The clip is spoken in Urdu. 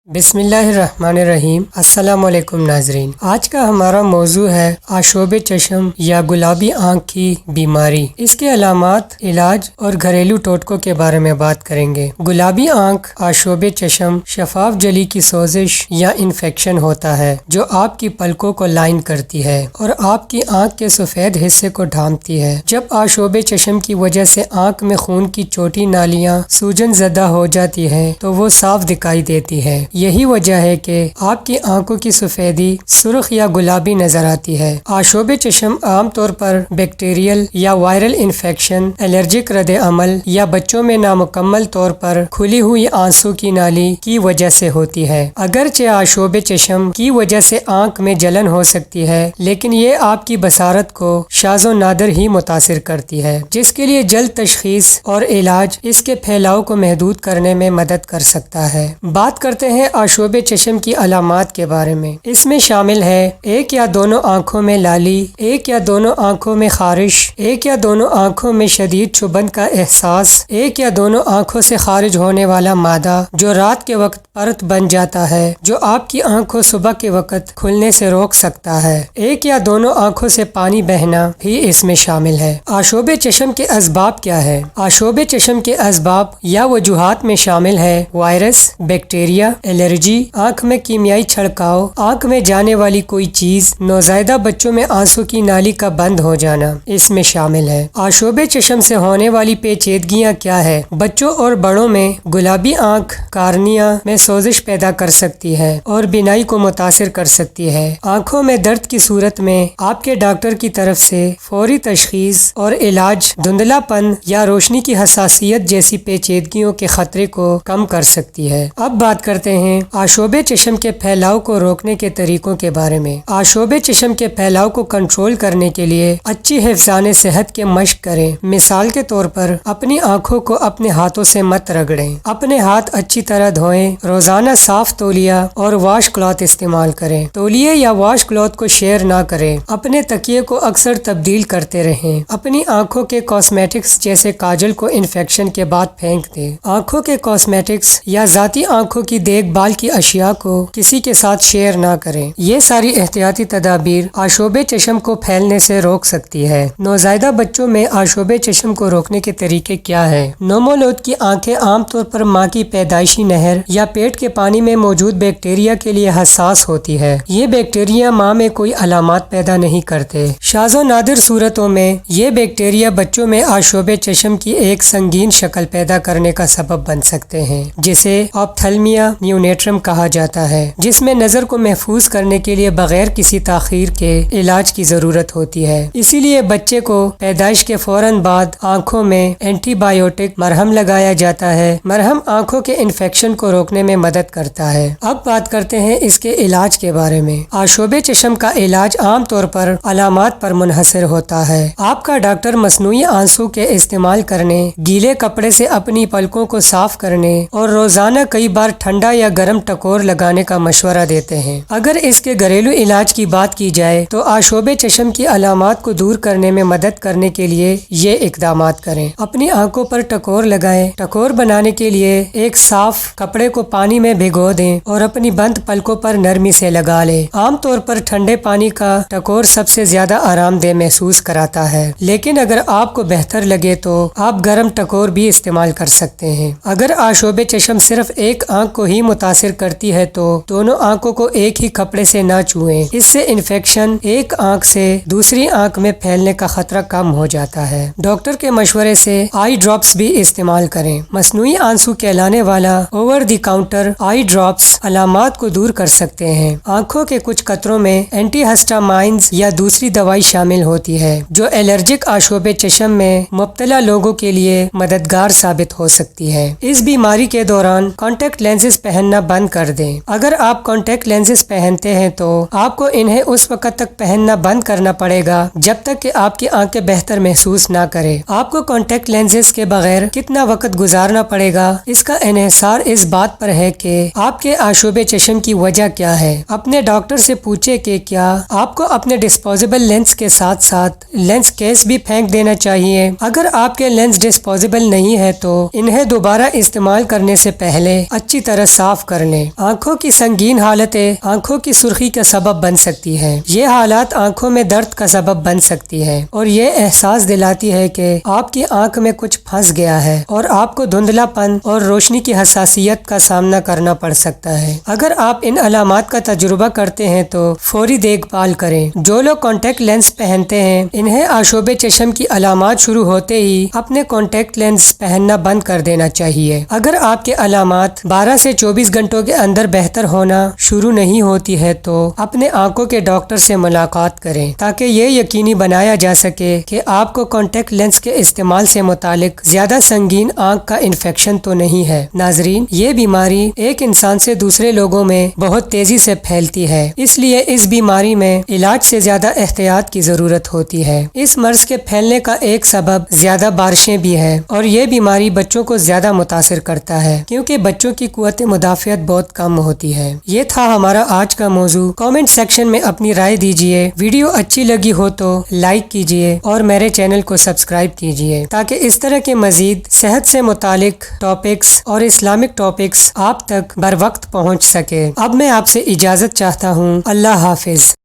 بسم اللہ الرحمن الرحیم۔ السلام علیکم ناظرین، آج کا ہمارا موضوع ہے آشوب چشم یا گلابی آنکھ کی بیماری، اس کے علامات، علاج اور گھریلو ٹوٹکوں کے بارے میں بات کریں گے۔ گلابی آنکھ آشوب چشم شفاف جلی کی سوزش یا انفیکشن ہوتا ہے جو آپ کی پلکوں کو لائن کرتی ہے اور آپ کی آنکھ کے سفید حصے کو ڈھانپتی ہے۔ جب آشوب چشم کی وجہ سے آنکھ میں خون کی چھوٹی نالیاں سوجن زدہ ہو جاتی ہیں تو وہ صاف دکھائی دیتی ہے۔ یہی وجہ ہے کہ آپ کی آنکھوں کی سفیدی سرخ یا گلابی نظر آتی ہے۔ آشوب چشم عام طور پر بیکٹیریل یا وائرل انفیکشن، الرجک رد عمل یا بچوں میں نامکمل طور پر کھلی ہوئی آنسو کی نالی کی وجہ سے ہوتی ہے۔ اگرچہ آشوب چشم کی وجہ سے آنکھ میں جلن ہو سکتی ہے، لیکن یہ آپ کی بصارت کو شاذ و نادر ہی متاثر کرتی ہے، جس کے لیے جلد تشخیص اور علاج اس کے پھیلاؤ کو محدود کرنے میں مدد کر سکتا ہے۔ بات کرتے ہیں آشوب چشم کی علامات کے بارے میں۔ اس میں شامل ہے ایک یا دونوں آنکھوں میں لالی، ایک یا دونوں آنکھوں میں خارش، ایک یا دونوں آنکھوں میں شدید چبھن کا احساس، ایک یا دونوں آنکھوں سے خارج ہونے والا مادہ جو رات کے وقت پرت بن جاتا ہے جو آپ کی آنکھ کو صبح کے وقت کھلنے سے روک سکتا ہے، ایک یا دونوں آنکھوں سے پانی بہنا بھی اس میں شامل ہے۔ آشوب چشم کے اسباب کیا ہے؟ آشوب چشم کے اسباب یا وجوہات میں شامل ہے وائرس، بیکٹیریا، الرجی، آنکھ میں کیمیائی چھڑکاؤ، آنکھ میں جانے والی کوئی چیز، نوزائیدہ بچوں میں آنسو کی نالی کا بند ہو جانا اس میں شامل ہے۔ آشوب چشم سے ہونے والی پیچیدگیاں کیا ہے؟ بچوں اور بڑوں میں گلابی آنکھ کارنیا میں سوزش پیدا کر سکتی ہے اور بینائی کو متاثر کر سکتی ہے۔ آنکھوں میں درد کی صورت میں آپ کے ڈاکٹر کی طرف سے فوری تشخیص اور علاج دھندلا پن یا روشنی کی حساسیت جیسی پیچیدگیوں کے خطرے کو کم کر سکتی ہے۔ اب بات کرتے ہیں آشوب چشم کے پھیلاؤ کو روکنے کے طریقوں کے بارے میں۔ آشوب چشم کے پھیلاؤ کو کنٹرول کرنے کے لیے اچھی حفظان صحت کے مشق کریں۔ مثال کے طور پر اپنی آنکھوں کو اپنے ہاتھوں سے مت رگڑیں، اپنے ہاتھ اچھی طرح دھوئیں، روزانہ صاف تولیہ اور واش کلاتھ استعمال کریں، تولیے یا واش کلاتھ کو شیئر نہ کریں، اپنے تکیے کو اکثر تبدیل کرتے رہیں، اپنی آنکھوں کے کاسمیٹکس جیسے کاجل کو انفیکشن کے بعد پھینک دیں، آنکھوں کے کاسمیٹکس یا ذاتی آنکھوں کی دیکھ بھال کی اشیاء کو کسی کے ساتھ شیئر نہ کریں۔ یہ ساری احتیاطی تدابیر آشوب چشم کو پھیلنے سے روک سکتی ہے۔ نوزائیدہ بچوں میں آشوب چشم کو روکنے کے طریقے کیا ہیں؟ نومولود کی آنکھیں عام طور پر ماں کی پیدائشی نہر یا پیٹ کے پانی میں موجود بیکٹیریا کے لیے حساس ہوتی ہے۔ یہ بیکٹیریا ماں میں کوئی علامات پیدا نہیں کرتے۔ شاذ و نادر صورتوں میں یہ بیکٹیریا بچوں میں آشوب چشم کی ایک سنگین شکل پیدا کرنے کا سبب بن سکتے ہیں، جسے آپتھلمیا نیونیٹرم کہا جاتا ہے، جس میں نظر کو محفوظ کرنے کے لیے بغیر کسی تاخیر کے علاج کی ضرورت ہوتی ہے۔ اسی لیے بچے کو پیدائش کے فوراً بعد آنکھوں میں اینٹی بایوٹک مرہم لگایا جاتا ہے۔ مرہم آنکھوں کے انفیکشن کو روکنے میں مدد کرتا ہے۔ اب بات کرتے ہیں اس کے علاج کے بارے میں۔ آشوب چشم کا علاج عام طور پر علامات پر منحصر ہوتا ہے۔ آپ کا ڈاکٹر مصنوعی آنسو کے استعمال کرنے، گیلے کپڑے سے اپنی پلکوں کو صاف کرنے اور روزانہ کئی بار ٹھنڈا یا گرم ٹکور لگانے کا مشورہ دیتے ہیں۔ اگر اس کے گھریلو علاج کی بات کی جائے تو آشوب چشم کی علامات کو دور کرنے میں مدد کرنے کے لیے یہ اقدامات کریں۔ اپنی آنکھوں پر ٹکور لگائیں۔ ٹکور بنانے کے لیے ایک صاف کپڑے کو پانی میں بھگو دیں اور اپنی بند پلکوں پر نرمی سے لگا لیں۔ عام طور پر ٹھنڈے پانی کا ٹکور سب سے زیادہ آرام دہ محسوس کراتا ہے، لیکن اگر آپ کو بہتر لگے تو آپ گرم ٹکور بھی استعمال کر سکتے ہیں۔ اگر آشوب چشم صرف ایک آنکھ کو ہی متاثر کرتی ہے تو دونوں آنکھوں کو ایک ہی کپڑے سے نہ چھوئیں، اس سے انفیکشن ایک آنکھ سے دوسری آنکھ میں پھیلنے کا خطرہ کم ہو جاتا ہے۔ ڈاکٹر کے مشورے سے آئی ڈراپس بھی استعمال کریں۔ مصنوعی آنسو کہلانے والا over the counter I drops علامات کو دور کر سکتے ہیں۔ آنکھوں کے کچھ قطروں میں اینٹی ہسٹامائنز یا دوسری دوائی شامل ہوتی ہے جو الرجک آشوب چشم میں مبتلا لوگوں کے لیے مددگار ثابت ہو سکتی ہے۔ اس بیماری کے دوران کانٹیکٹ لینزز پہننا بند کر دیں۔ اگر آپ کانٹیکٹ لینزز پہنتے ہیں تو آپ کو انہیں اس وقت تک پہننا بند کرنا پڑے گا جب تک کہ آپ کی آنکھیں بہتر محسوس نہ کریں۔ آپ کو کانٹیکٹ لینزز کے بغیر کتنا وقت گزارنا پڑے گا، اس کا انحصار اس بات پر ہے کہ آپ کے آشوب چشم کی وجہ کیا ہے۔ اپنے ڈاکٹر سے پوچھیں کہ کیا آپ کو اپنے ڈسپوزیبل لینس کے ساتھ ساتھ لینس کیس بھی پھینک دینا چاہیے۔ اگر آپ کے لینس ڈسپوزیبل نہیں ہے تو انہیں دوبارہ استعمال کرنے سے پہلے اچھی طرح صاف صاف کر لیں۔ آنکھوں کی سنگین حالتیں آنکھوں کی سرخی کا سبب بن سکتی ہیں۔ یہ حالات آنکھوں میں درد کا سبب بن سکتی ہیں اور یہ احساس دلاتی ہے کہ آپ کی آنکھ میں کچھ پھنس گیا ہے اور آپ کو دھندلا پن اور روشنی کی حساسیت کا سامنا کرنا پڑ سکتا ہے۔ اگر آپ ان علامات کا تجربہ کرتے ہیں تو فوری دیکھ بھال کریں۔ جو لوگ کانٹیکٹ لینس پہنتے ہیں انہیں آشوب چشم کی علامات شروع ہوتے ہی اپنے کانٹیکٹ لینس پہننا بند کر دینا چاہیے۔ اگر آپ کے علامات 12 سے 24 گھنٹوں کے اندر بہتر ہونا شروع نہیں ہوتی ہے تو اپنے آنکھوں کے ڈاکٹر سے ملاقات کریں تاکہ یہ یقینی بنایا جا سکے کہ آپ کو کانٹیکٹ لینس کے استعمال سے متعلق زیادہ سنگین آنکھ کا انفیکشن تو نہیں ہے۔ ناظرین، یہ بیماری ایک انسان سے دوسرے لوگوں میں بہت تیزی سے پھیلتی ہے، اس لیے اس بیماری میں علاج سے زیادہ احتیاط کی ضرورت ہوتی ہے۔ اس مرض کے پھیلنے کا ایک سبب زیادہ بارشیں بھی ہے اور یہ بیماری بچوں کو زیادہ متاثر کرتا ہے کیونکہ بچوں کی قوت مدافعت بہت کم ہوتی ہے۔ یہ تھا ہمارا آج کا موضوع۔ کامنٹ سیکشن میں اپنی رائے دیجیے۔ ویڈیو اچھی لگی ہو تو لائک کیجیے اور میرے چینل کو سبسکرائب کیجیے تاکہ اس طرح کے مزید صحت سے متعلق ٹاپکس اور اسلامک ٹاپکس آپ تک بر وقت پہنچ سکے۔ اب میں آپ سے اجازت چاہتا ہوں۔ اللہ حافظ۔